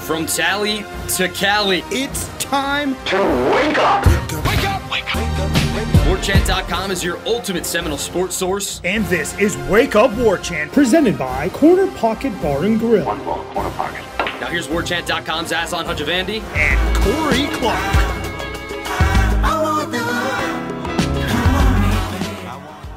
From Tally to Cali, It's time to wake up. Wake up! Wake up! Warchant.com is your ultimate Seminole sports source. And this is Wake Up Warchant, presented by Corner Pocket Bar and Grill. One ball, corner pocket. Now here's Warchant.com's Aslan Hajavandi. And Corey Clark.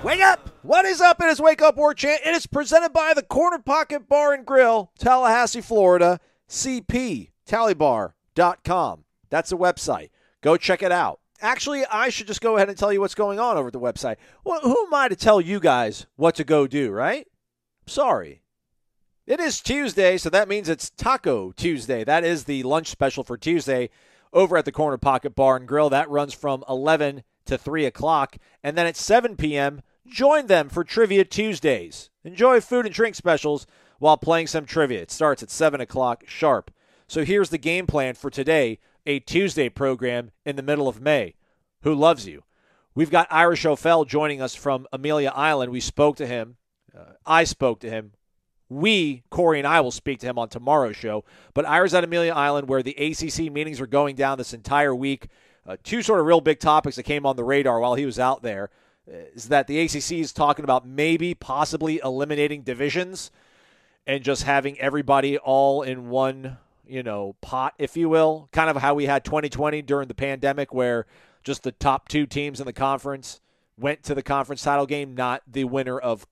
Wake up! What is up? It is Wake Up Warchant. It is presented by the Corner Pocket Bar and Grill, Tallahassee, Florida. CPTallybar.com. That's the website. Go check it out. Actually, I should just go ahead and tell you what's going on over at the website. Well, who am I to tell you guys what to go do, right? Sorry. It is Tuesday, so that means it's Taco Tuesday. That is the lunch special for Tuesday over at the Corner Pocket Bar and Grill. That runs from 11 to 3 o'clock. And then at 7 p.m., join them for Trivia Tuesdays. Enjoy food and drink specials while playing some trivia. It starts at 7 o'clock sharp. So here's the game plan for today, a Tuesday program in the middle of May. Who loves you? We've got Ira Schoffel joining us from Amelia Island. We spoke to him. I spoke to him. Corey and I will speak to him on tomorrow's show. But Ira's at Amelia Island where the ACC meetings are going down this entire week. Two sort of real big topics that came on the radar while he was out there is that the ACC is talking about maybe possibly eliminating divisions and just having everybody all in one, pot, if you will. Kind of how we had 2020 during the pandemic where just the top two teams in the conference went to the conference title game, not the winner of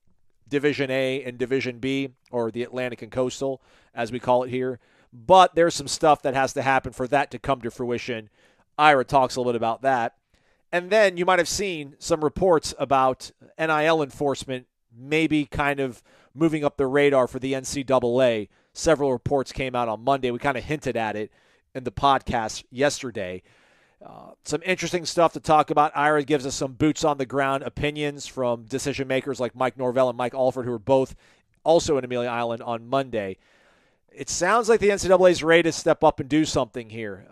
Division A and Division B, or the Atlantic and Coastal, as we call it here. But there's some stuff that has to happen for that to come to fruition. Ira talks a little bit about that. And then you might have seen some reports about NIL enforcement maybe kind of moving up the radar for the NCAA. Several reports came out on Monday. We kind of hinted at it in the podcast yesterday. Some interesting stuff to talk about. Ira gives us some boots-on-the-ground opinions from decision makers like Mike Norvell and Mike Alford, who are both also in Amelia Island on Monday. It sounds like the NCAA is ready to step up and do something here.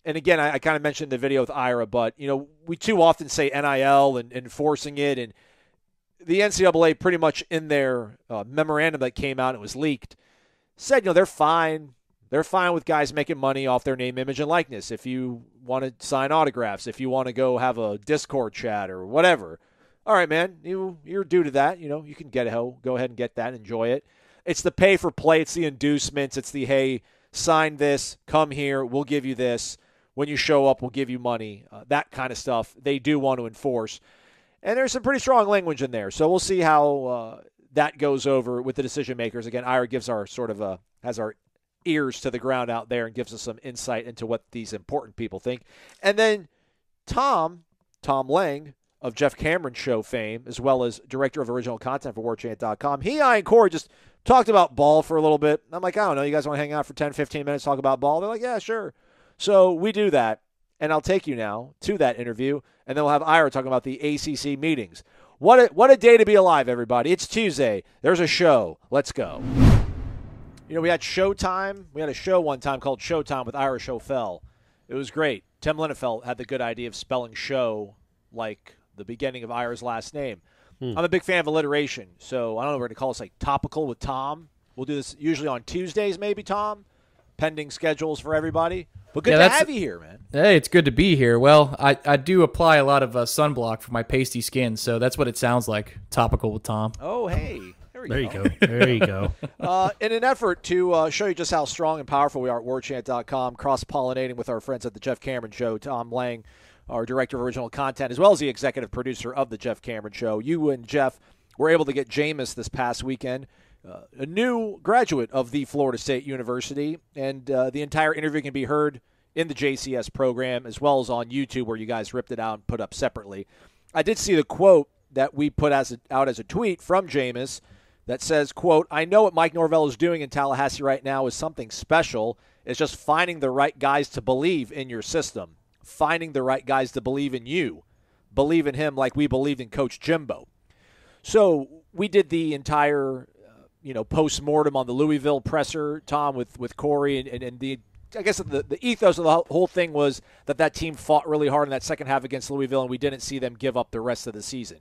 And again, I kind of mentioned the video with Ira, but we too often say NIL and enforcing it, and the NCAA pretty much in their memorandum that came out, it was leaked, said they're fine. They're fine with guys making money off their name, image, and likeness. If you want to sign autographs, if you want to go have a Discord chat or whatever, all right, man, you're due to that. You can go ahead and get that, enjoy it. It's the pay for play. It's the inducements. It's the, hey, sign this, come here, we'll give you this. When you show up, we'll give you money. That kind of stuff they do want to enforce. And there's some pretty strong language in there. So we'll see how that goes over with the decision makers. Again, Ira gives our has our ears to the ground out there and gives us some insight into what these important people think. And then Tom Lang of Jeff Cameron Show fame, as well as director of original content for Warchant.com, I and Corey just talked about ball for a little bit. I'm like, I don't know, you guys want to hang out for 10, 15 minutes, talk about ball? They're like, yeah, sure. So we do that, and I'll take you now to that interview, and then we'll have Ira talking about the ACC meetings. What a day to be alive, everybody. It's Tuesday. There's a show. Let's go. We had Showtime. We had a show one time called Showtime with Ira Schoffel. It was great. Tim Linnefeld had the good idea of spelling show like the beginning of Ira's last name. I'm a big fan of alliteration, so I don't know if we're going to call this like Topical with Tom. We'll do this usually on Tuesdays maybe, Tom, pending schedules for everybody. But good to have you here, man. Hey, it's good to be here. Well, I do apply a lot of sunblock for my pasty skin, so that's what it sounds like, Topical with Tom. Oh, hey. There you go. There you go. In an effort to show you just how strong and powerful we are at Warchant.com, cross-pollinating with our friends at the Jeff Cameron Show, Tom Lang, our director of original content, as well as the executive producer of the Jeff Cameron Show. You and Jeff were able to get Jameis this past weekend, a new graduate of the Florida State University, and the entire interview can be heard in the JCS program as well as on YouTube where you guys ripped it out and put up separately. I did see the quote that we put out as a tweet from Jameis that says, quote, "I know what Mike Norvell is doing in Tallahassee right now is something special. It's just finding the right guys to believe in your system, finding the right guys to believe in you, believe in him like we believed in Coach Jimbo." So we did the entire post-mortem on the Louisville presser, Tom, with Corey, and the I guess the ethos of the whole thing was that team fought really hard in that second half against Louisville, and we didn't see them give up the rest of the season.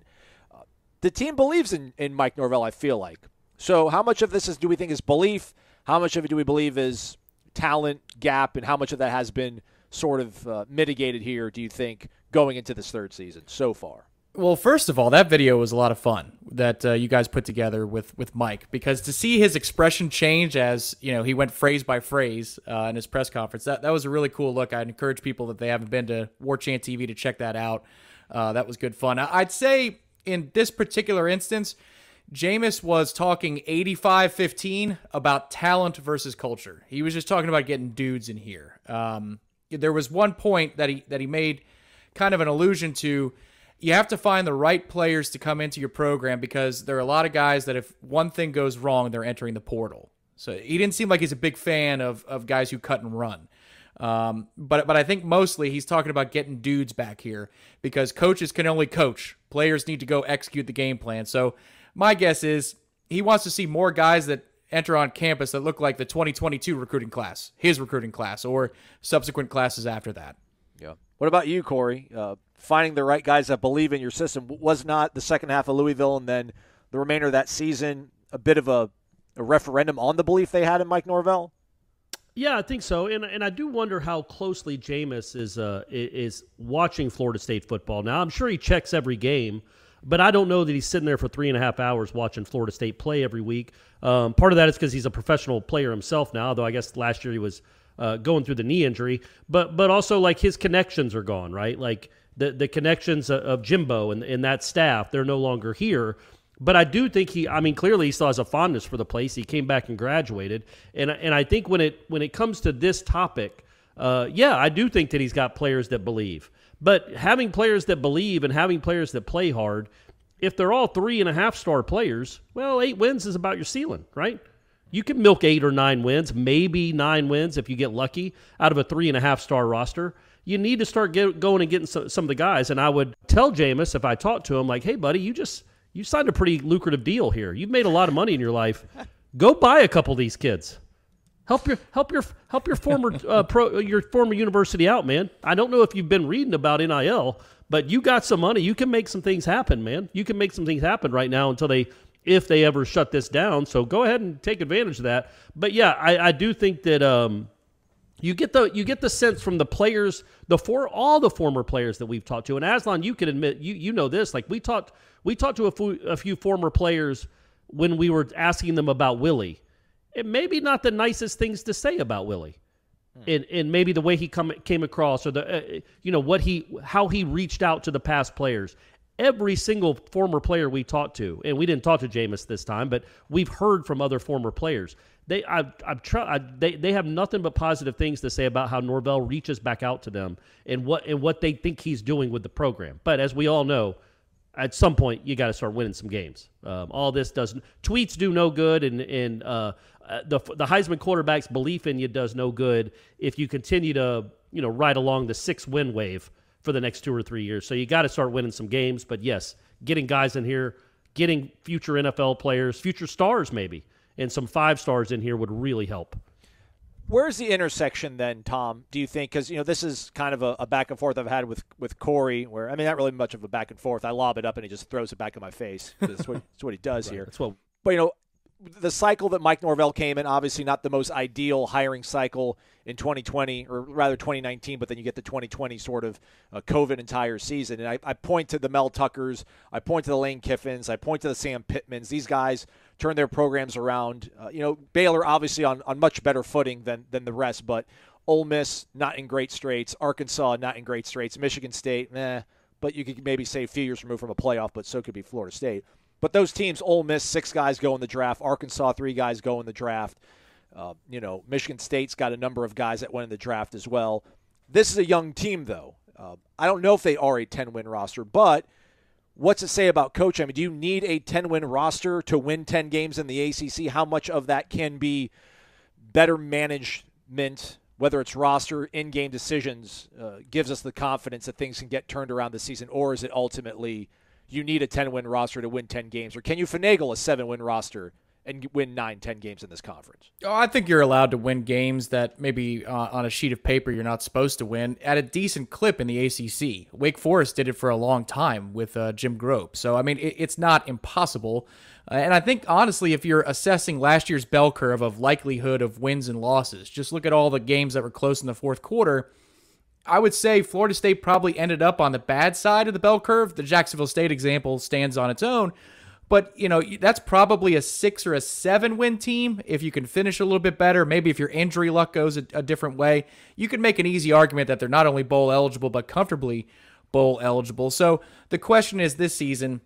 The team believes in Mike Norvell, I feel like. So how much of this do we think is belief? How much of it do we believe is talent gap, and how much of that has been sort of mitigated here, do you think, going into this third season so far? Well, first of all, that video was a lot of fun that you guys put together with Mike, because to see his expression change as he went phrase by phrase in his press conference, that was a really cool look. I'd encourage people, if they haven't been to Warchant TV, to check that out. That was good fun. I'd say in this particular instance, Jameis was talking 85-15 about talent versus culture. He was just talking about getting dudes in here. There was one point that he made kind of an allusion to. You have to find the right players to come into your program, because there are a lot of guys that if one thing goes wrong, they're entering the portal. So he didn't seem like he's a big fan of guys who cut and run. But I think mostly he's talking about getting dudes back here, because coaches can only coach. Players need to go execute the game plan. So my guess is he wants to see more guys that enter on campus that look like the 2022 recruiting class, his recruiting class, or subsequent classes after that. Yeah. What about you, Corey? Finding the right guys that believe in your system, was not the second half of Louisville and then the remainder of that season a bit of a referendum on the belief they had in Mike Norvell? Yeah, I think so, and I do wonder how closely Jameis is watching Florida State football. Now, I'm sure he checks every game, but I don't know that he's sitting there for 3.5 hours watching Florida State play every week. Part of that is because he's a professional player himself now, though I guess last year he was going through the knee injury. But also, like, his connections are gone, right? Like, the connections of Jimbo and that staff, they're no longer here. But I do think clearly he still has a fondness for the place. He came back and graduated. And I think when it comes to this topic, I do think that he's got players that believe. But having players that believe and having players that play hard, if they're all 3.5-star players, well, 8 wins is about your ceiling, right? You can milk 8 or 9 wins, maybe 9 wins if you get lucky out of a 3.5-star roster. You need to start going and getting some of the guys. And I would tell Jameis, if I talked to him, like, hey, buddy, you signed a pretty lucrative deal here. You've made a lot of money in your life. Go buy a couple of these kids. Help your former your former university out, man. I don't know if you've been reading about NIL, but you got some money. You can make some things happen, man. You can make some things happen right now if they ever shut this down. So go ahead and take advantage of that. But yeah, I do think that you get the sense from the players, all the former players that we've talked to. And Aslan, you can admit, you know this. Like we talked to a few former players when we were asking them about Willie. It maybe not the nicest things to say about Willie, and maybe the way he came across, or how he reached out to the past players. Every single former player we talked to, and we didn't talk to Jameis this time, but we've heard from other former players. They have nothing but positive things to say about how Norvell reaches back out to them and what they think he's doing with the program. But as we all know, at some point you got to start winning some games. All this tweets do no good, and the Heisman quarterback's belief in you does no good if you continue to ride along the 6-win wave for the next 2 or 3 years. So you got to start winning some games. But yes, getting guys in here, getting future NFL players, future stars maybe, and some 5-stars in here would really help. Where's the intersection then, Tom, do you think? Because, this is kind of a back and forth I've had with Corey, where, not really much of a back and forth. I lob it up and he just throws it back in my face. That's what he does right, here. That's what. But, the cycle that Mike Norvell came in, obviously not the most ideal hiring cycle in 2020, or rather 2019, but then you get the 2020 sort of COVID entire season. And I point to the Mel Tuckers, I point to the Lane Kiffins, I point to the Sam Pittmans. These guys turn their programs around. Baylor obviously on much better footing than the rest, but Ole Miss not in great straits, Arkansas not in great straits, Michigan State, but you could maybe say a few years removed from a playoff, but so could be Florida State. But those teams, Ole Miss, 6 guys go in the draft. Arkansas, 3 guys go in the draft. Michigan State's got a number of guys that went in the draft as well. This is a young team, though. I don't know if they are a 10-win roster, but what's it say about coach? Do you need a 10-win roster to win 10 games in the ACC? How much of that can be better management, whether it's roster, in-game decisions, gives us the confidence that things can get turned around this season, or is it ultimately you need a 10-win roster to win 10 games? Or can you finagle a 7-win roster and win 9-10 games in this conference. Oh, I think you're allowed to win games that maybe on a sheet of paper you're not supposed to win at a decent clip in the ACC. Wake Forest did it for a long time with Jim Grobe. So, I mean, it's not impossible. And I think, honestly, if you're assessing last year's bell curve of likelihood of wins and losses, just look at all the games that were close in the fourth quarter. I would say Florida State probably ended up on the bad side of the bell curve. The Jacksonville State example stands on its own. But, that's probably a 6 or a 7 win team. If you can finish a little bit better, maybe if your injury luck goes a different way, you can make an easy argument that they're not only bowl eligible, but comfortably bowl eligible. So the question is this season,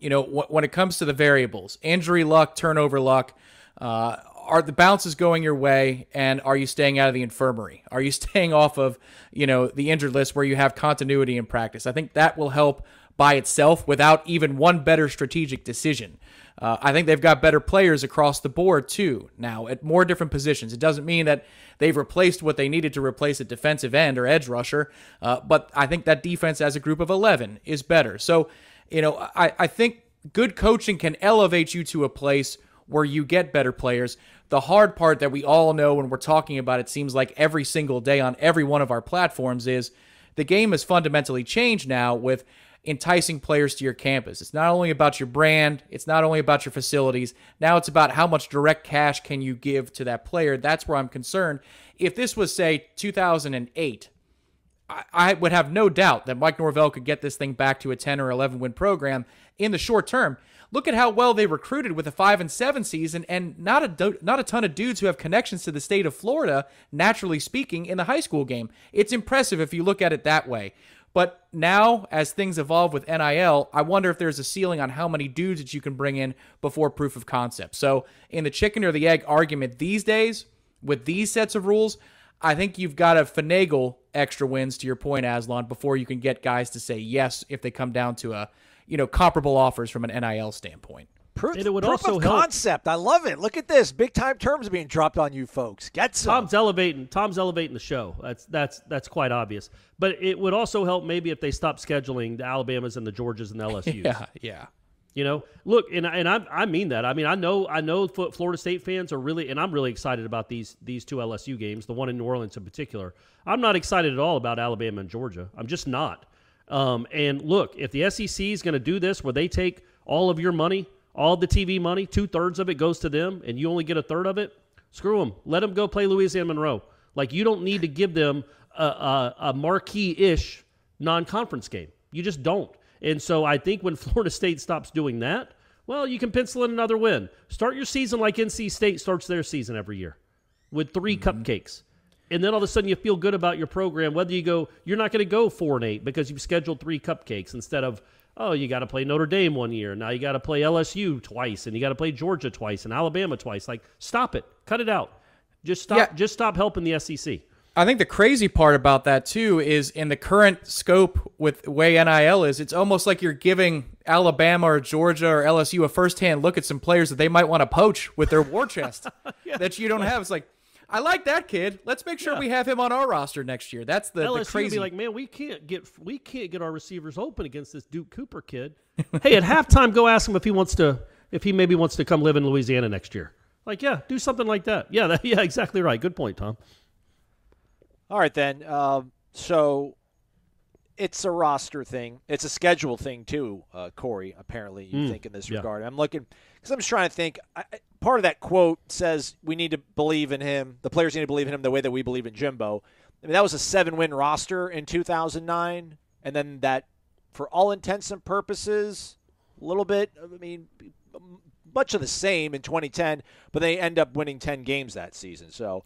when it comes to the variables, injury luck, turnover luck, are the bounces going your way, and are you staying out of the infirmary? Are you staying off of, the injured list where you have continuity in practice? I think that will help by itself without even one better strategic decision. I think they've got better players across the board, too, now at more different positions. It doesn't mean that they've replaced what they needed to replace at defensive end or edge rusher, but I think that defense as a group of 11 is better. So, I think good coaching can elevate you to a place where you get better players. The hard part that we all know when we're talking about it seems like every single day on every one of our platforms is the game has fundamentally changed now with enticing players to your campus. It's not only about your brand, it's not only about your facilities. Now it's about how much direct cash can you give to that player. That's where I'm concerned. If this was, say, 2008, I would have no doubt that Mike Norvell could get this thing back to a 10 or 11 win program in the short term. Look at how well they recruited with a 5-7 season, and not a ton of dudes who have connections to the state of Florida, naturally speaking, in the high school game. It's impressive if you look at it that way. But now, as things evolve with NIL, I wonder if there's a ceiling on how many dudes that you can bring in before proof of concept. So in the chicken or the egg argument these days, with these sets of rules, I think you've got to finagle extra wins, to your point, Aslan, before you can get guys to say yes if they come down to comparable offers from an NIL standpoint. Proof And it would of also help. concept. I love it. Look at this. Big time terms being dropped on you folks. Get some. Tom's elevating the show. That's quite obvious. But it would also help maybe if they stop scheduling the Alabamas and the Georgias and the LSUs. Yeah. Look, and I mean that. I mean, I know Florida State fans are really, and I'm really excited about these two LSU games, the one in New Orleans in particular. I'm not excited at all about Alabama and Georgia. I'm just not. And look, if the SEC is going to do this where they take all of your money, all the TV money, 2/3 of it goes to them, and you only get 1/3 of it, screw them. Let them go play Louisiana Monroe. Like, you don't need to give them a marquee-ish non-conference game. You just don't. And so I think when Florida State stops doing that, well, you can pencil in another win. Start your season like NC State starts their season every year with 3 cupcakes. And then all of a sudden you feel good about your program, whether you're not going to go 4-8 because you've scheduled 3 cupcakes instead of, you got to play Notre Dame one year. Now you got to play LSU twice, and you got to play Georgia twice and Alabama twice. Like, stop it. Cut it out. Just stop. Yeah. Just stop helping the SEC. I think the crazy part about that, too, is in the current scope with the way NIL is, it's almost like you're giving Alabama or Georgia or LSU a firsthand look at some players that they might want to poach with their war chest that you don't have. It's like, I like that kid. Let's make sure we have him on our roster next year. That's the LSU crazy. Be like, man, we can't get our receivers open against this Duke Cooper kid. Hey, at halftime, go ask him if he maybe wants to come live in Louisiana next year. Like, yeah, do something like that. Yeah, exactly right. Good point, Tom. All right, then. So it's a roster thing. It's a schedule thing, too, Corey, apparently, you think in this regard. I'm looking – because I'm just trying to think. Part of that quote says we need to believe in him. The players need to believe in him the way that we believe in Jimbo. I mean, that was a 7-win roster in 2009. And then that, for all intents and purposes, a little bit, much of the same in 2010. But they end up winning 10 games that season. So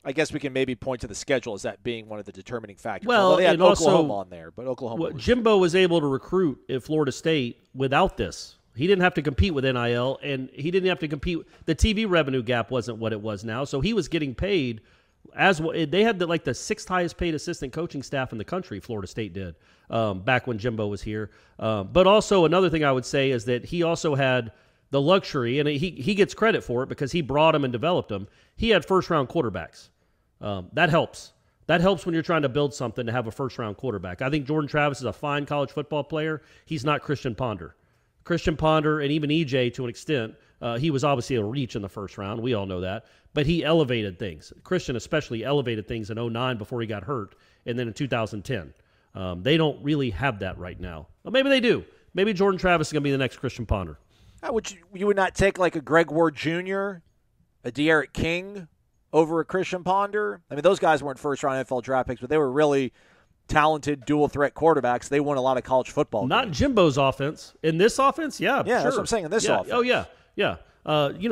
I guess we can maybe point to the schedule as that being one of the determining factors. Well, they had and Oklahoma also, on there, but Oklahoma Jimbo was able to recruit at Florida State without this. He didn't have to compete with NIL, and he didn't have to compete. The TV revenue gap wasn't what it was now, so he was getting paid as they had the 6th highest paid assistant coaching staff in the country. Florida State did back when Jimbo was here. But also another thing I would say is that he also had the luxury, and he gets credit for it because he brought them and developed them. He had first-round quarterbacks. That helps. That helps when you're trying to build something to have a first-round quarterback. I think Jordan Travis is a fine college football player. He's not Christian Ponder. Christian Ponder, and even EJ to an extent. He was obviously a reach in the first round. We all know that. But he elevated things. Christian especially elevated things in 2009 before he got hurt, and then in 2010. They don't really have that right now. Well, maybe they do. Maybe Jordan Travis is going to be the next Christian Ponder. You would not take like a Greg Ward Jr., a De'Aaron King over a Christian Ponder? I mean, those guys weren't first-round NFL draft picks, but they were really talented dual-threat quarterbacks. They won a lot of college football games. Not Jimbo's offense. In this offense, yeah, yeah, sure. that's what I'm saying, in this offense. Oh, yeah.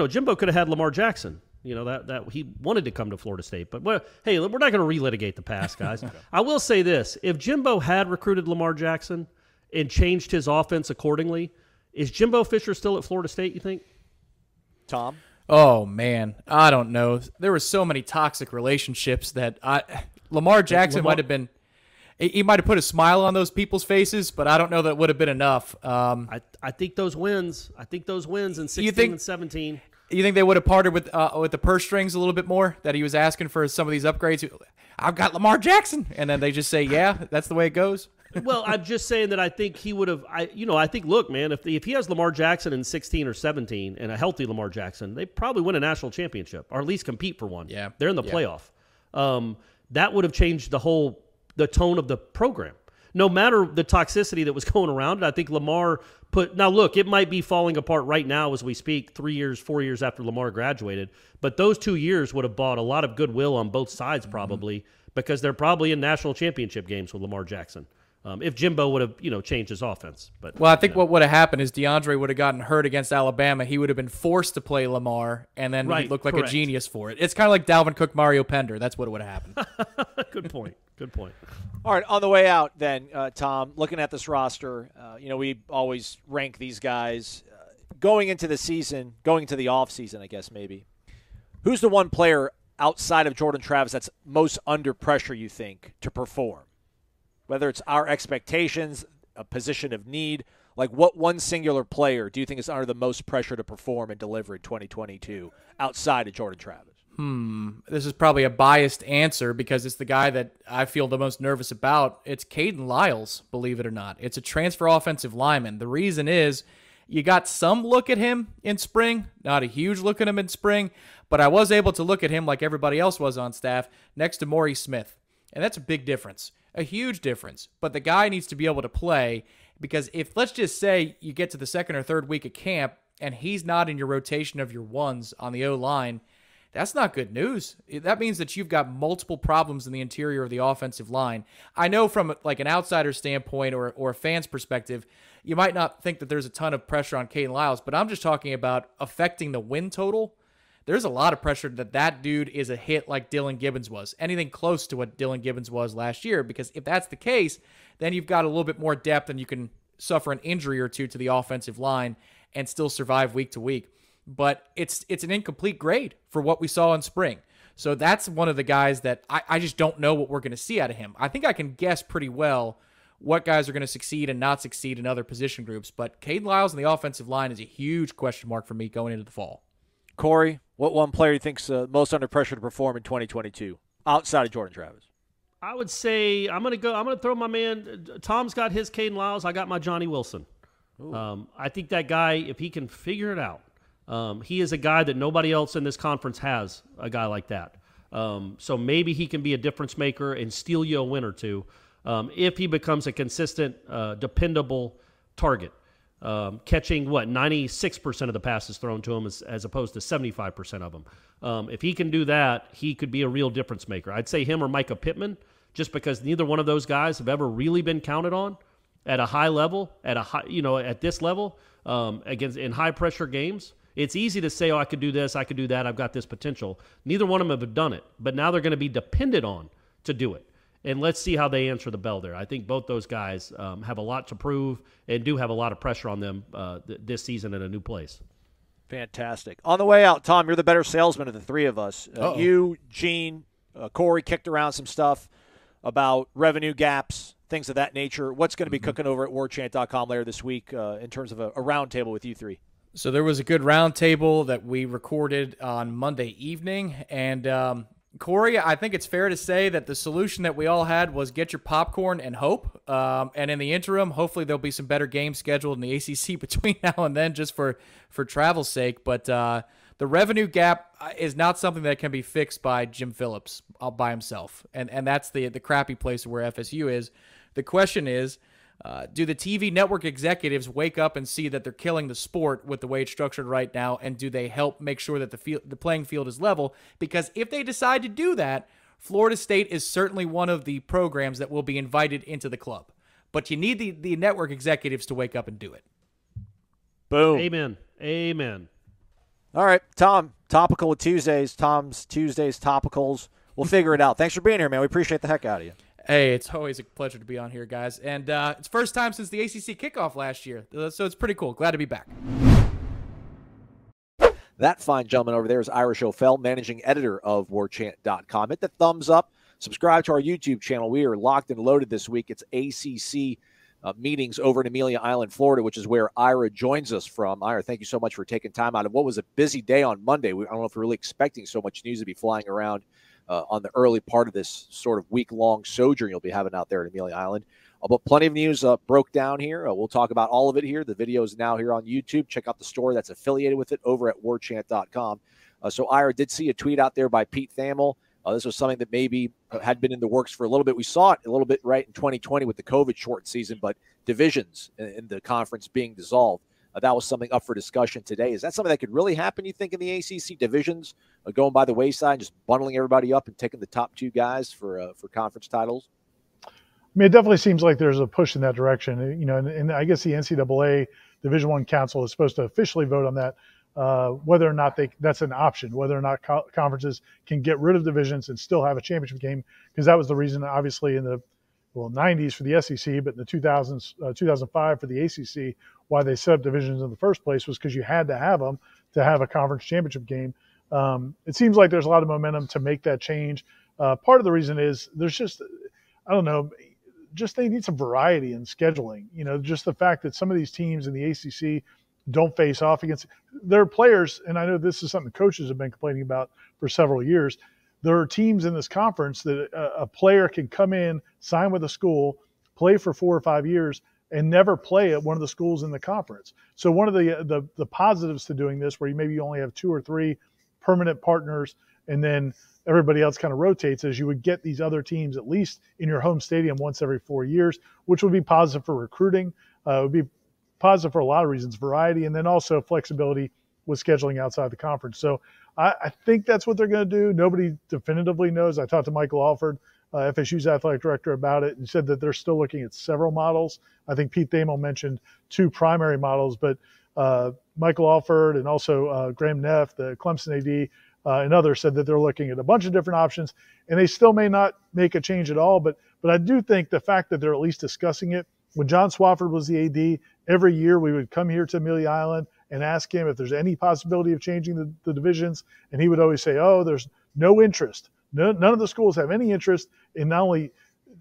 Jimbo could have had Lamar Jackson. That he wanted to come to Florida State. But, hey, we're not going to relitigate the past, guys. I will say this. If Jimbo had recruited Lamar Jackson and changed his offense accordingly, is Jimbo Fisher still at Florida State, you think? Tom? Oh, man. I don't know. There were so many toxic relationships that Lamar Jackson might have been – he might have put a smile on those people's faces, but I don't know that it would have been enough. I think those wins in 16 and 17 – You think they would have parted with the purse strings a little bit more, that he was asking for some of these upgrades? I've got Lamar Jackson. And then they just say, yeah, that's the way it goes. Well, I'm just saying that I think he would have I think, look, man, if he has Lamar Jackson in 16 or 17 and a healthy Lamar Jackson, they probably win a national championship or at least compete for one. Yeah. They're in the playoff. That would have changed the tone of the program. No matter the toxicity that was going around, I think Lamar now look, it might be falling apart right now as we speak, 4 years after Lamar graduated, but those 2 years would have bought a lot of goodwill on both sides probably, because they're probably in national championship games with Lamar Jackson. If Jimbo would have, changed his offense. But I think what would have happened is DeAndre would have gotten hurt against Alabama. He would have been forced to play Lamar, and then he'd look like a genius for it. It's kind of like Dalvin Cook, Mario Pender. That's what would have happened. Good point. All right, on the way out then, Tom, looking at this roster, we always rank these guys going into the season, going into the offseason, I guess maybe. Who's the one player outside of Jordan Travis that's most under pressure, you think, to perform? Whether it's our expectations, a position of need, like what one singular player do you think is under the most pressure to perform and deliver in 2022 outside of Jordan Travis? This is probably a biased answer because it's the guy that I feel the most nervous about. It's Caden Lyles, believe it or not. It's a transfer offensive lineman. The reason is you got some look at him in spring, not a huge look at him in spring, but I was able to look at him like everybody else was on staff next to Maury Smith. And that's a big difference, a huge difference. But the guy needs to be able to play because if, let's just say, you get to the second or third week of camp and he's not in your rotation of your ones on the O-line, that's not good news. That means that you've got multiple problems in the interior of the offensive line. I know from like an outsider standpoint or a fan's perspective, you might not think that there's a ton of pressure on Caden Lyles, but I'm just talking about affecting the win total. There's a lot of pressure that dude is a hit like Dylan Gibbons was, anything close to what Dylan Gibbons was last year, because if that's the case, then you've got a little bit more depth and you can suffer an injury or two to the offensive line and still survive week to week. But it's an incomplete grade for what we saw in spring. So that's one of the guys that I just don't know what we're going to see out of him. I think I can guess pretty well what guys are going to succeed and not succeed in other position groups. But Caden Lyles in the offensive line is a huge question mark for me going into the fall. Corey, what one player do you think's most under pressure to perform in 2022 outside of Jordan Travis? I would say I'm going to throw my man. Tom's got his Caden Lyles. I got my Johnny Wilson. I think that guy, if he can figure it out, he is a guy that nobody else in this conference has, a guy like that. So maybe he can be a difference maker and steal you a win or two if he becomes a consistent, dependable target. Catching, 96% of the passes thrown to him as opposed to 75% of them. If he can do that, he could be a real difference maker. I'd say him or Micah Pittman, just because neither one of those guys have ever really been counted on at a high level, at this level, in high-pressure games. It's easy to say, I could do this, I could do that, I've got this potential. Neither one of them have done it, but now they're going to be dependent on to do it. And let's see how they answer the bell there. I think both those guys have a lot to prove and do have a lot of pressure on them this season in a new place. Fantastic. On the way out, Tom, you're the better salesman of the three of us. You, Gene, Corey kicked around some stuff about revenue gaps, things of that nature. What's going to be cooking over at warchant.com later this week in terms of a roundtable with you three? So there was a good roundtable that we recorded on Monday evening, and Corey, I think it's fair to say that the solution that we all had was get your popcorn and hope. And in the interim, hopefully there'll be some better games scheduled in the ACC between now and then, just for travel's sake. But the revenue gap is not something that can be fixed by Jim Phillips by himself. And that's the crappy place where FSU is. The question is, do the TV network executives wake up and see that they're killing the sport with the way it's structured right now, and do they help make sure that the playing field is level? Because if they decide to do that, Florida State is certainly one of the programs that will be invited into the club. But you need the network executives to wake up and do it. Boom. Amen. All right, Tom, topical of Tuesdays. Tom's Tuesdays topicals. We'll figure it out. Thanks for being here, man. We appreciate the heck out of you. Hey, it's always a pleasure to be on here, guys. And it's first time since the ACC kickoff last year, so it's pretty cool. Glad to be back. That fine gentleman over there is Ira Schoffel, managing editor of warchant.com. Hit the thumbs up. Subscribe to our YouTube channel. We are locked and loaded this week. It's ACC meetings over in Amelia Island, Florida, which is where Ira joins us from. Ira, thank you so much for taking time out of what was a busy day on Monday. I don't know if we're really expecting so much news to be flying around on the early part of this sort of week-long sojourn you'll be having out there at Amelia Island. But plenty of news broke down here. We'll talk about all of it here. The video is now here on YouTube. Check out the story that's affiliated with it over at warchant.com. So Ira did see a tweet out there by Pete Thamel. This was something that maybe had been in the works for a little bit. We saw it a little bit right in 2020 with the COVID short season, but divisions in the conference being dissolved. That was something up for discussion today. Is that something that could really happen, you think, in the ACC divisions, going by the wayside and just bundling everybody up and taking the top two guys for conference titles? I mean, it definitely seems like there's a push in that direction. And I guess the NCAA Division I Council is supposed to officially vote on that, whether or not that's an option, whether or not conferences can get rid of divisions and still have a championship game, because that was the reason, obviously, in the 90s for the SEC, but in the 2000s, 2005 for the ACC, why they set up divisions in the first place was because you had to have them to have a conference championship game. It seems like there's a lot of momentum to make that change. Part of the reason is there's just, I don't know, just they need some variety in scheduling. Just the fact that some of these teams in the ACC don't face off against their players, and I know this is something coaches have been complaining about for several years. There are teams in this conference that a player can come in, sign with a school, play for 4 or 5 years, and never play at one of the schools in the conference. So one of the positives to doing this, where you maybe only have 2 or 3 permanent partners, and then everybody else kind of rotates, is you would get these other teams at least in your home stadium once every 4 years, which would be positive for recruiting. It would be positive for a lot of reasons, variety, and then also flexibility with scheduling outside the conference. So I think that's what they're going to do. Nobody definitively knows. I talked to Michael Alford, FSU's athletic director, about it, and said that they're still looking at several models. I think Pete Thamel mentioned 2 primary models, but Michael Alford and also Graham Neff, the Clemson AD, and others said that they're looking at a bunch of different options, and they still may not make a change at all. But I do think the fact that they're at least discussing it. When John Swafford was the AD, every year we would come here to Amelia Island and ask him if there's any possibility of changing the divisions, and he would always say, "Oh, there's no interest. None of the schools have any interest in not only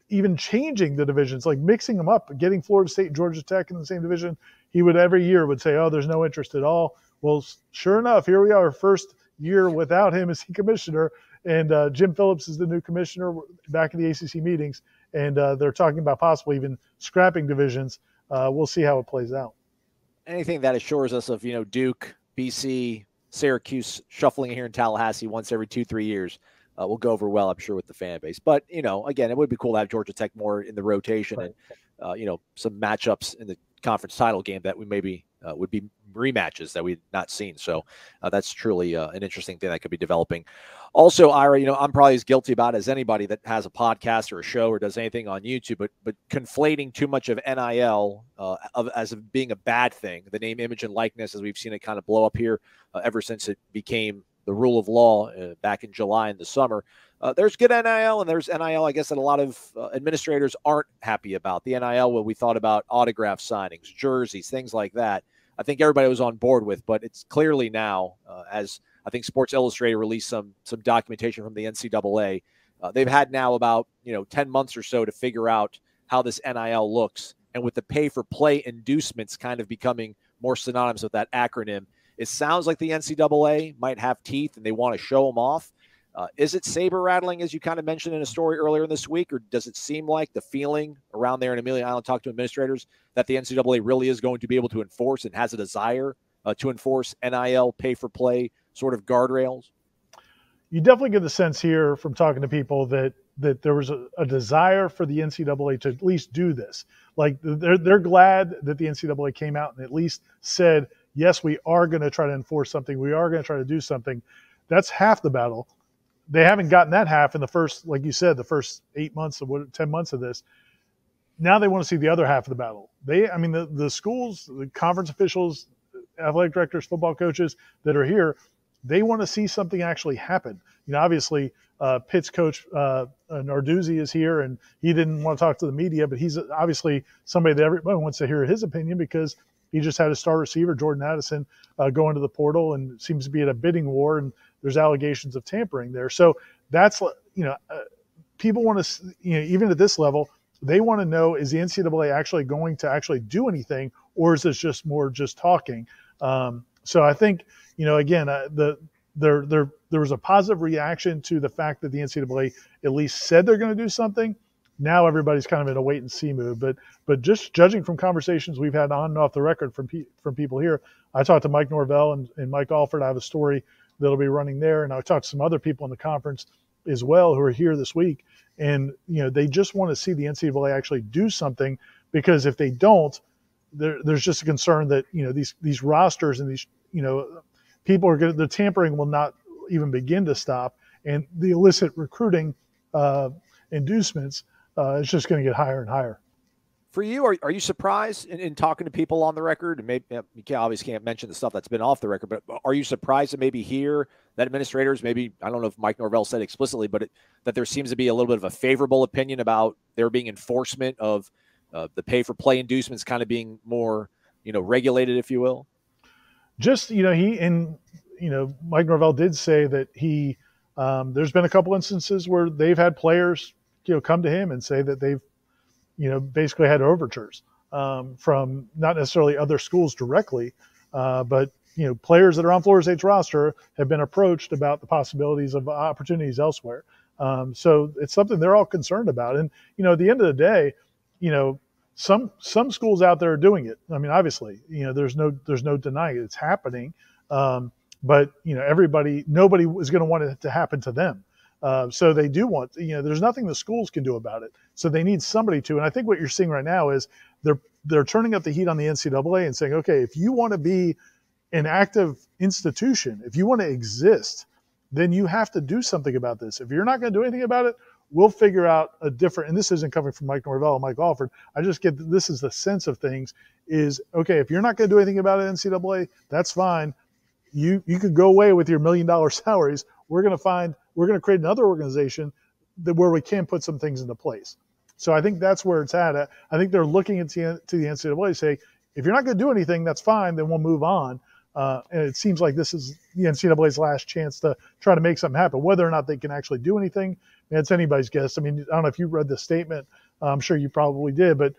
even changing the divisions, like mixing them up, getting Florida State and Georgia Tech in the same division." He would every year would say, "Oh, there's no interest at all." Well, sure enough, here we are, first year without him as commissioner, and Jim Phillips is the new commissioner back in the ACC meetings, and they're talking about possibly even scrapping divisions. We'll see how it plays out. Anything that assures us of, Duke, BC, Syracuse shuffling here in Tallahassee once every 2-3 years will go over well, I'm sure, with the fan base. But, again, it would be cool to have Georgia Tech more in the rotation, right, and, some matchups in the conference title game that we maybe would be rematches that we've not seen. So that's truly an interesting thing that could be developing. Also, Ira, I'm probably as guilty about it as anybody that has a podcast or a show or does anything on YouTube, but conflating too much of NIL as being a bad thing, the name, image, and likeness, as we've seen it kind of blow up here ever since it became the rule of law back in July in the summer. There's good NIL, and there's NIL, I guess, that a lot of administrators aren't happy about. The NIL, what we thought about autograph signings, jerseys, things like that, I think everybody was on board with, but it's clearly now, as I think Sports Illustrated released some documentation from the NCAA, they've had now about 10 months or so to figure out how this NIL looks. And with the pay-for-play inducements kind of becoming more synonymous with that acronym, it sounds like the NCAA might have teeth and they want to show them off. Is it saber rattling, as you kind of mentioned in a story earlier in this week, or does it seem like the feeling around there in Amelia Island, talk to administrators, that the NCAA really is going to be able to enforce and has a desire to enforce NIL pay-for-play sort of guardrails? You definitely get the sense here from talking to people that there was a desire for the NCAA to at least do this. Like they're glad that the NCAA came out and at least said, yes, we are going to try to enforce something. We are going to try to do something. That's half the battle. They haven't gotten that half in the first, like you said, the first 8 months of 10 months of this. Now they want to see the other half of the battle. The schools, the conference officials, athletic directors, football coaches that are here, they want to see something actually happen. Obviously, Pitt's coach Narduzzi is here, and he didn't want to talk to the media, but he's obviously somebody that everybody wants to hear his opinion because he just had a star receiver, Jordan Addison, go into the portal and seems to be at a bidding war, and there's allegations of tampering there. So that's, people want to, even at this level, they want to know, is the NCAA actually going to actually do anything, or is this just more just talking? So I think, again, there was a positive reaction to the fact that the NCAA at least said they're going to do something. Now everybody's kind of in a wait and see mood. But just judging from conversations we've had on and off the record from people here, I talked to Mike Norvell and Mike Alford. I have a story that'll be running there, and I talked to some other people in the conference as well who are here this week. And they just want to see the NCAA actually do something, because if they don't, there's just a concern that these rosters and these people are the tampering will not even begin to stop, and the illicit recruiting inducements is just going to get higher and higher. For you, are you surprised in talking to people on the record? And maybe you obviously can't mention the stuff that's been off the record, but are you surprised to maybe hear that administrators, maybe, I don't know if Mike Norvell said explicitly, but that there seems to be a little bit of a favorable opinion about there being enforcement of the pay-for-play inducements kind of being more, regulated, if you will? Just, Mike Norvell did say that there's been a couple instances where they've had players, come to him and say that they've, basically had overtures from not necessarily other schools directly, but, players that are on Florida State's roster have been approached about the possibilities of opportunities elsewhere. So it's something they're all concerned about. And, at the end of the day, some schools out there are doing it. I mean, obviously, there's no denying it. It's happening. But, nobody is going to want it to happen to them. So they do want, there's nothing the schools can do about it. So they need somebody to. And I think what you're seeing right now is they're turning up the heat on the NCAA and saying, okay, if you want to be an active institution, if you want to exist, then you have to do something about this. If you're not going to do anything about it, we'll figure out a different, and this isn't coming from Mike Norvell and Mike Alford. I just get this is the sense of things is, okay, if you're not going to do anything about it, NCAA, that's fine. You could go away with your $1 million salaries. We're going to create another organization where we can put some things into place. So I think that's where it's at. I think they're looking to the NCAA to say, if you're not going to do anything, that's fine, then we'll move on. And it seems like this is the NCAA's last chance to try to make something happen. Whether or not they can actually do anything, it's anybody's guess. I mean, I don't know if you read the statement. I'm sure you probably did, but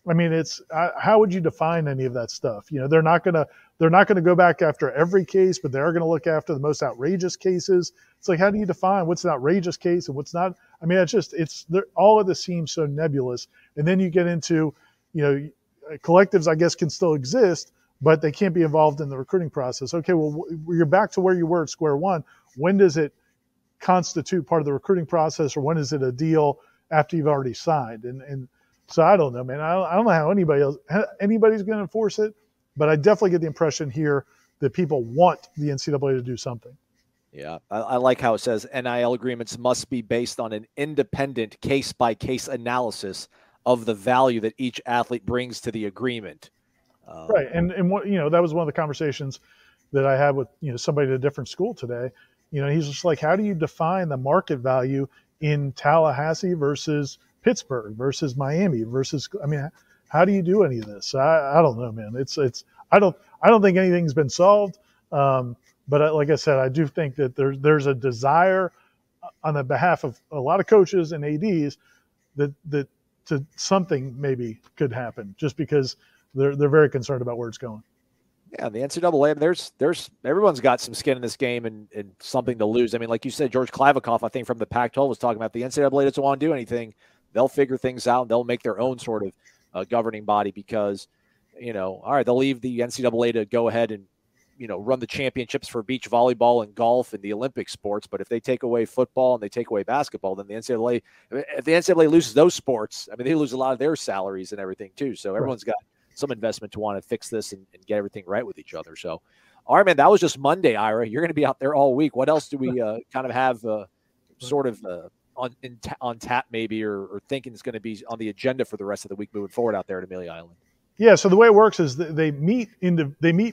I mean, it's how would you define any of that stuff? They're not going to go back after every case, but they are going to look after the most outrageous cases. It's like, how do you define what's an outrageous case and what's not? I mean, all of this seems so nebulous. And then you get into, collectives, I guess, can still exist, but they can't be involved in the recruiting process. Okay, well, you're back to where you were at square one. When does it constitute part of the recruiting process, or when is it a deal after you've already signed? And so I don't know, man. I don't know how anybody's going to enforce it, but I definitely get the impression here that people want the NCAA to do something. Yeah, I like how it says NIL agreements must be based on an independent case-by-case analysis of the value that each athlete brings to the agreement. Right, and what that was one of the conversations that I had with somebody at a different school today. He's just like, how do you define the market value in Tallahassee versus Pittsburgh versus Miami versus? I mean, how do you do any of this? I don't know, man. I don't think anything's been solved. But like I said, I do think that there's a desire on the behalf of a lot of coaches and ADs that something maybe could happen, just because they're very concerned about where it's going. Yeah, the NCAA, I mean, there's everyone's got some skin in this game and something to lose. I mean, like you said, George Kliavkoff, I think from the Pac-12 was talking about the NCAA doesn't want to do anything. They'll figure things out. They'll make their own sort of governing body because, all right, they'll leave the NCAA to go ahead and, run the championships for beach volleyball and golf and the Olympic sports. But if they take away football and they take away basketball, then the NCAA, if the NCAA loses those sports, I mean, they lose a lot of their salaries and everything too. So everyone's got some investment to want to fix this and get everything right with each other. So, all right, man, that was just Monday, Ira. You're going to be out there all week. What else do we kind of have on tap maybe or thinking is going to be on the agenda for the rest of the week moving forward out there at Amelia Island? Yeah, so the way it works is they meet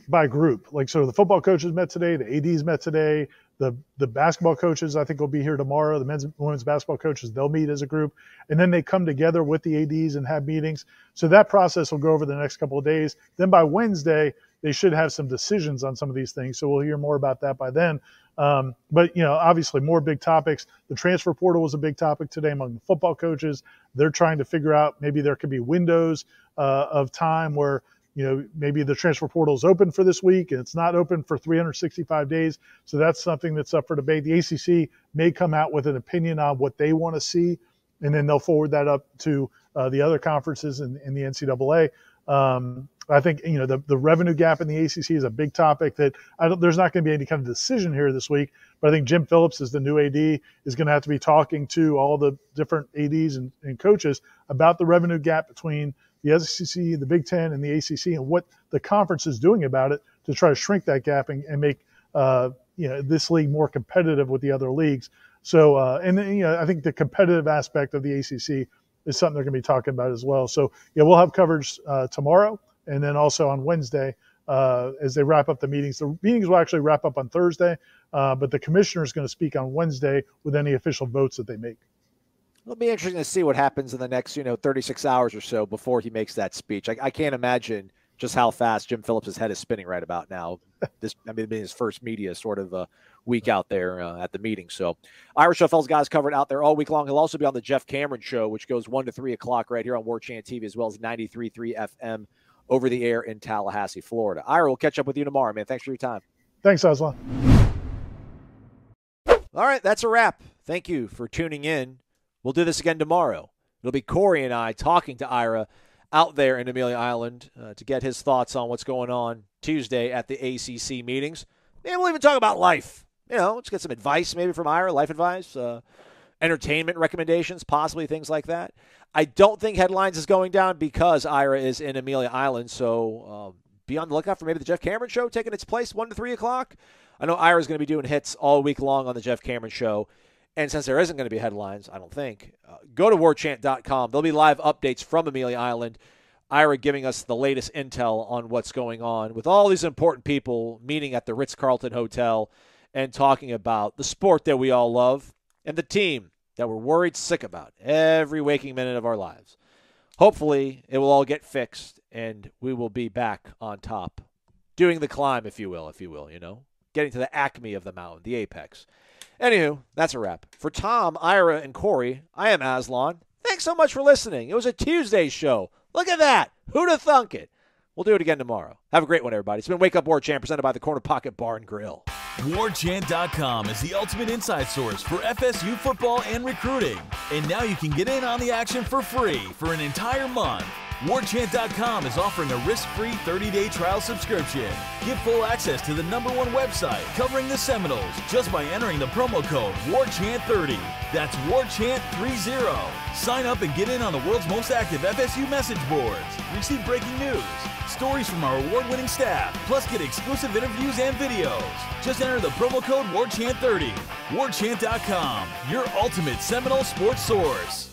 by group. Like, so the football coaches met today, the ADs met today, the basketball coaches I think will be here tomorrow. The men's and women's basketball coaches, they'll meet as a group, and then they come together with the ADs and have meetings. So that process will go over the next couple of days. Then by Wednesday, they should have some decisions on some of these things. So we'll hear more about that by then. But obviously more big topics. The transfer portal was a big topic today among the football coaches. They're trying to figure out maybe there could be windows of time where maybe the transfer portal is open for this week and it's not open for 365 days. So that's something that's up for debate. The ACC may come out with an opinion on what they want to see, and then they'll forward that up to the other conferences in the NCAA. I think the revenue gap in the ACC is a big topic that there's not going to be any kind of decision here this week. But I think Jim Phillips, as the new AD, is going to have to be talking to all the different ADs and coaches about the revenue gap between the SEC, the Big Ten, and the ACC, and what the conference is doing about it to try to shrink that gap and make this league more competitive with the other leagues. So, I think the competitive aspect of the ACC is something they're going to be talking about as well. So, we'll have coverage tomorrow and then also on Wednesday as they wrap up the meetings. The meetings will actually wrap up on Thursday, but the commissioner is going to speak on Wednesday with any official votes that they make. It'll be interesting to see what happens in the next, 36 hours or so before he makes that speech. I can't imagine just how fast Jim Phillips' head is spinning right about now. It'll be his first media sort of week out there at the meeting. So Ira Schofffel's guys covered out there all week long. He'll also be on the Jeff Cameron Show, which goes 1 to 3 o'clock right here on Warchant TV, as well as 93.3 FM over the air in Tallahassee, Florida. Ira, we'll catch up with you tomorrow, man. Thanks for your time. Thanks, Aslan. All right, that's a wrap. Thank you for tuning in. We'll do this again tomorrow. It'll be Corey and I talking to Ira out there in Amelia Island to get his thoughts on what's going on Tuesday at the ACC meetings. Maybe we'll even talk about life. Let's get some advice maybe from Ira, life advice, entertainment recommendations, possibly things like that. I don't think Headlines is going down because Ira is in Amelia Island, so be on the lookout for maybe the Jeff Cameron Show taking its place 1 to 3 o'clock. I know Ira's going to be doing hits all week long on the Jeff Cameron Show. And since there isn't going to be headlines, I don't think, go to warchant.com. There'll be live updates from Amelia Island. Ira giving us the latest intel on what's going on with all these important people meeting at the Ritz-Carlton Hotel and talking about the sport that we all love and the team that we're worried sick about every waking minute of our lives. Hopefully, it will all get fixed and we will be back on top, doing the climb, if you will, getting to the acme of the mountain, the apex. Anywho, that's a wrap. For Tom, Ira, and Corey, I am Aslan. Thanks so much for listening. It was a Tuesday show. Look at that. Who'd have thunk it? We'll do it again tomorrow. Have a great one, everybody. It's been Wake Up Warchant, presented by the Corner Pocket Bar and Grill. Warchant.com is the ultimate inside source for FSU football and recruiting. And now you can get in on the action for free for an entire month. Warchant.com is offering a risk-free 30-day trial subscription. Get full access to the #1 website covering the Seminoles just by entering the promo code WARCHANT30. That's WARCHANT30. Sign up and get in on the world's most active FSU message boards. Receive breaking news, stories from our award-winning staff, plus get exclusive interviews and videos. Just enter the promo code WARCHANT30. Warchant.com, your ultimate Seminole sports source.